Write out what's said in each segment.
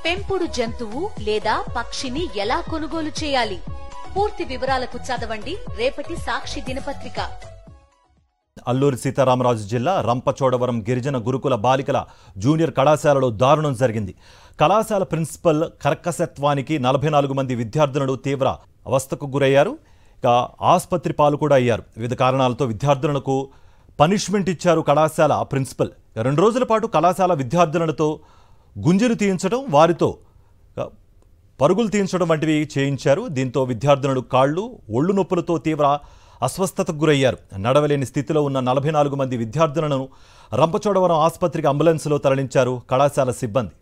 పెంపుడు జంతువు లేదా పక్షిని ఎలా కొనుగోలు చేయాలి? పూర్తి వివరాలకు చదవండి రేపటి సాక్షి దినపత్రిక. అల్లూరి సీతారామరాజు జిల్లా రంపచోడవరం గిరిజన గురుకుల బాలికల జూనియర్ కళాశాలలో దారుణం జరిగింది. కళాశాల ప్రిన్సిపల్ కర్కశత్వానికి 44 మంది విద్యార్థులను తీవ్ర అవస్థకు గురయ్యారు. ఇక ఆసుపత్రి పాలు కూడా అయ్యారు. వివిధ కారణాలతో విద్యార్థులకు పనిష్మెంట్ ఇచ్చారు కళాశాల ప్రిన్సిపల్. 2 రోజుల పాటు కళాశాల విద్యార్థులతో గుంజీలు తీయించడం, వారితో పరుగులు తీయించడం వంటివి చేయించారు. దీంతో విద్యార్థులు కాళ్ళు, ఒళ్ళు నొప్పులతో తీవ్ర అస్వస్థతకు గురయ్యారు. నడవలేని స్థితిలో ఉన్న 44 మంది విద్యార్థులను రంపచోడవరం ఆసుపత్రికి అంబులెన్స్లో తరలించారు కళాశాల సిబ్బంది.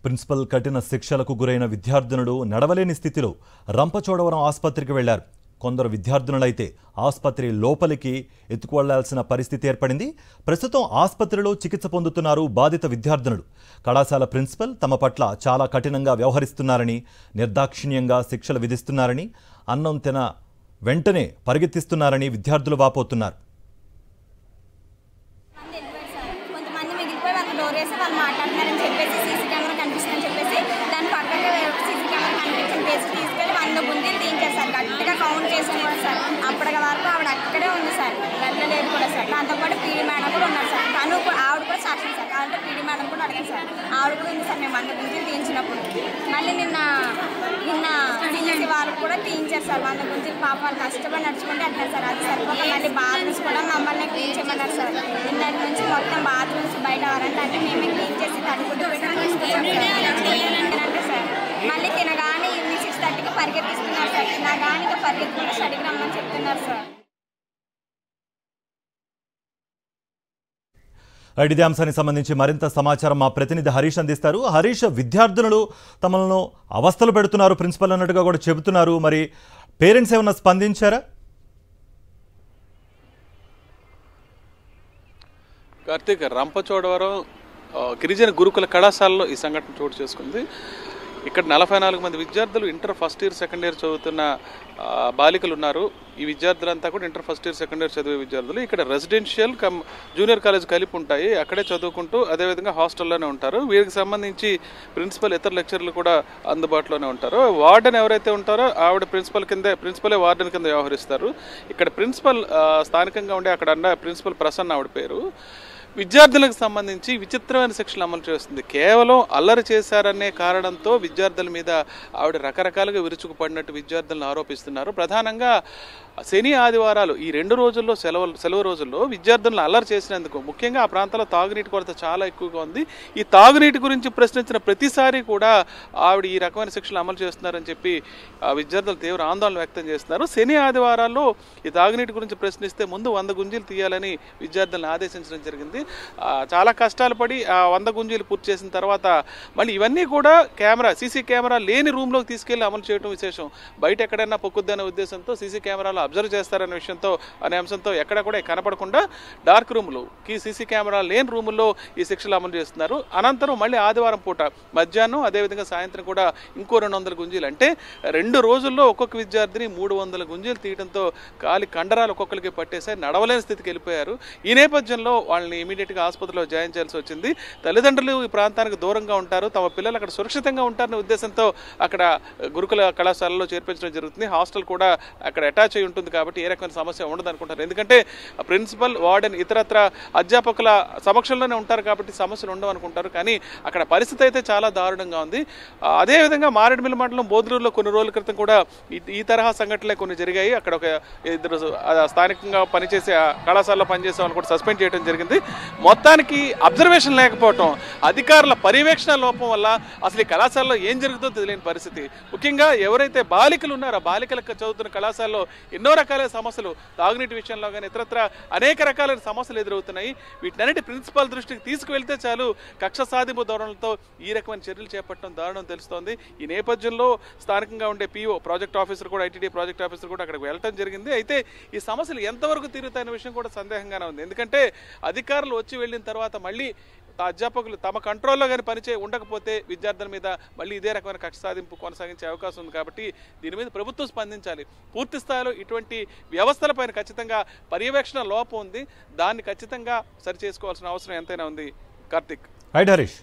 ప్రిన్సిపల్ కఠిన శిక్షలకు గురైన విద్యార్థులు నడవలేని స్థితిలో రంపచోడవరం ఆసుపత్రికి వెళ్లారు. కొందరు విద్యార్థులైతే ఆసుపత్రి లోపలికి ఎత్తుకువెళ్లాల్సిన పరిస్థితి ఏర్పడింది. ప్రస్తుతం ఆసుపత్రిలో చికిత్స పొందుతున్నారు బాధిత విద్యార్థులు. కళాశాల ప్రిన్సిపల్ తమ పట్ల చాలా కఠినంగా వ్యవహరిస్తున్నారని, నిర్దాక్షిణ్యంగా శిక్షలు విధిస్తున్నారని, అన్నం తిన వెంటనే పరిగెత్తిస్తున్నారని విద్యార్థులు వాపోతున్నారు. అప్పటికి వరకు ఆవిడ అక్కడే ఉంది సార్, వెళ్ళలేదు కూడా సార్. దాంతోపాటు పీడీ మేడం కూడా ఉన్నారు సార్. తను ఆవిడ కూడా సాక్షి సార్. కాబట్టి పీడీ మేడం కూడా అడిగారు సార్. ఆవిడ కూడా ఉంది సార్. మేము అన్ని గురించి తీయించినప్పుడు మళ్ళీ నిన్న తీయించే వాళ్ళకి కూడా తీయించారు సార్. 100 గురించి పాప వాళ్ళు కష్టపడి నడుచుకుంటే అంటున్నారు సార్. అది సరిపోక మళ్ళీ బాత్రూమ్స్ కూడా మమ్మల్ని క్లీన్ చేయమన్నారు సార్. నిన్నటి నుంచి మొత్తం బాత్రూమ్స్ బయట వారంటే అంటే మేమే క్లీన్ చేసి తడుపుతూ అంటే సార్. మళ్ళీ తినగానే ఈవినింగ్ 6:30కి పరిగెత్తిస్తున్నారు సార్. తినగానే ఇంకా పరిగెత్తుకుంటే స్టడీకి రమ్మని చెప్తున్నారు సార్. ఇదే అంశానికి సంబంధించి మరింత సమాచారం మా ప్రతినిధి హరీష్ అందిస్తారు. హరీష్, విద్యార్థులు తమను అవస్థలు పెడుతున్నారు ప్రిన్సిపల్ అన్నట్టుగా కూడా చెబుతున్నారు. మరి పేరెంట్స్ ఏమన్నా స్పందించారా? కార్తీక్, రంపచోడవరం గిరిజన గురుకుల కళాశాలలో ఈ సంఘటన చోటు చేసుకుంది. ఇక్కడ 44 మంది విద్యార్థులు inter first year, second year చదువుతున్న బాలికలు ఉన్నారు. ఈ విద్యార్థులంతా కూడా inter first year, second year చదివే విద్యార్థులు. ఇక్కడ రెసిడెన్షియల్ జూనియర్ కాలేజ్ కలిపి ఉంటాయి. అక్కడే చదువుకుంటూ అదేవిధంగా హాస్టల్లోనే ఉంటారు. వీరికి సంబంధించి ప్రిన్సిపల్, ఇతర లెక్చర్లు కూడా అందుబాటులోనే ఉంటారు. వార్డెన్ ఎవరైతే ఉంటారో ఆవిడ ప్రిన్సిపలే వార్డెన్ కింద వ్యవహరిస్తారు. ఇక్కడ ప్రిన్సిపల్ స్థానికంగా ఉండే అక్కడ ప్రిన్సిపల్ ప్రసన్న ఆవిడ పేరు. విద్యార్థులకు సంబంధించి విచిత్రమైన శిక్షలు అమలు చేస్తుంది. కేవలం అల్లరి చేశారనే కారణంతో విద్యార్థుల మీద ఆవిడ రకరకాలుగా విరుచుకుపడినట్టు విద్యార్థులను ఆరోపిస్తున్నారు. ప్రధానంగా శని, ఆదివారాలు ఈ 2 రోజుల్లో సెలవు రోజుల్లో విద్యార్థులను అల్లరి చేసినందుకు, ముఖ్యంగా ఆ ప్రాంతాల్లో తాగునీటి కొరత చాలా ఎక్కువగా ఉంది. ఈ తాగునీటి గురించి ప్రశ్నించిన ప్రతిసారి కూడా ఆవిడ ఈ రకమైన శిక్షలు అమలు చేస్తున్నారని చెప్పి విద్యార్థులు తీవ్ర ఆందోళన వ్యక్తం చేస్తున్నారు. శని, ఆదివారాల్లో ఈ తాగునీటి గురించి ప్రశ్నిస్తే ముందు 100 గుంజీలు తీయాలని విద్యార్థులను ఆదేశించడం జరిగింది. చాలా కష్టాలు పడి 100 గుంజీలు పూర్తి చేసిన తర్వాత మళ్ళీ ఇవన్నీ కూడా సీసీ కెమెరా లేని రూమ్లోకి తీసుకెళ్లి అమలు చేయడం విశేషం. బయట ఎక్కడైనా పొక్కుద్దనే ఉద్దేశంతో సీసీ కెమెరాలు అబ్జర్వ్ చేస్తారనే అంశంతో ఎక్కడ కూడా కనపడకుండా డార్క్ రూములు, సీసీ కెమెరా లేని రూముల్లో ఈ శిక్షలు అమలు చేస్తున్నారు. అనంతరం మళ్ళీ ఆదివారం పూట మధ్యాహ్నం, అదేవిధంగా సాయంత్రం కూడా ఇంకో 200 గుంజీలు, అంటే 2 రోజుల్లో ఒక్కొక్క విద్యార్థిని 300 గుంజీలు తీయడంతో కాలి కండరాలు ఒక్కొక్కరికి పట్టేసారి నడవలేని స్థితికి వెళ్ళిపోయారు. ఈ నేపథ్యంలో వాళ్ళని ఇమీడియట్గా ఆసుపత్రిలో జాయిన్ చేయాల్సి వచ్చింది. తల్లిదండ్రులు ఈ ప్రాంతానికి దూరంగా ఉంటారు, తమ పిల్లలు అక్కడ సురక్షితంగా ఉంటారనే ఉద్దేశంతో అక్కడ గురుకుల కళాశాలలో చేర్పించడం జరుగుతుంది. హాస్టల్ కూడా అక్కడ అటాచ్ అయి ఉంటుంది కాబట్టి ఏ రకమైన సమస్య ఉండదు అనుకుంటారు. ఎందుకంటే ప్రిన్సిపల్, వార్డెన్, ఇతరత్ర అధ్యాపకుల సమక్షంలోనే ఉంటారు కాబట్టి సమస్యలు ఉండవు అనుకుంటారు. కానీ అక్కడ పరిస్థితి అయితే చాలా దారుణంగా ఉంది. అదేవిధంగా మారేడుమిల్లి మండలం బోధులూరులో కొన్ని రోజుల క్రితం కూడా ఈ తరహా సంఘటనలే కొన్ని జరిగాయి. అక్కడ ఒక 2 స్థానికంగా పనిచేసే కళాశాలలో పనిచేసే వాళ్ళు కూడా సస్పెండ్ చేయడం జరిగింది. మొత్తానికి అబ్జర్వేషన్ లేకపోవటం, అధికారుల పర్యవేక్షణ లోపం వల్ల అసలు ఈ కళాశాలలో ఏం జరుగుతుందో తెలియని పరిస్థితి. ముఖ్యంగా ఎవరైతే బాలికలు ఉన్నారో బాలికలకు చదువుతున్న కళాశాలలో ఎన్నో రకాలైన సమస్యలు, తాగునీటి విషయంలో కానీ ఇతరత్ర అనేక రకాలైన సమస్యలు ఎదురవుతున్నాయి. వీటన్నిటి ప్రిన్సిపాల్ దృష్టికి తీసుకువెళ్తే చాలు కక్ష సాధింపు ధోరణులతో ఈ రకమైన చర్యలు చేపట్టడం దారుణం తెలుస్తోంది. ఈ నేపథ్యంలో స్థానికంగా ఉండే PO ప్రాజెక్ట్ ఆఫీసర్ కూడా, ITD ప్రాజెక్ట్ ఆఫీసర్ కూడా అక్కడికి వెళ్ళడం జరిగింది. అయితే ఈ సమస్యలు ఎంతవరకు తీరుతాయనే విషయం కూడా సందేహంగానే ఉంది. ఎందుకంటే అధికారులు వచ్చి వెళ్ళిన తర్వాత మళ్ళీ అధ్యాపకులు తమ కంట్రోల్లో కానీ ఉండకపోతే విద్యార్థుల మీద మళ్ళీ ఇదే రకమైన కక్ష సాధింపు కొనసాగించే అవకాశం ఉంది. కాబట్టి దీని మీద ప్రభుత్వం స్పందించాలి. పూర్తి స్థాయిలో ఇటువంటి వ్యవస్థలపైన ఖచ్చితంగా పర్యవేక్షణ లోపం ఉంది. దాన్ని ఖచ్చితంగా సరి చేసుకోవాల్సిన అవసరం ఎంతైనా ఉంది. కార్తిక్. రైట్ హరీష్.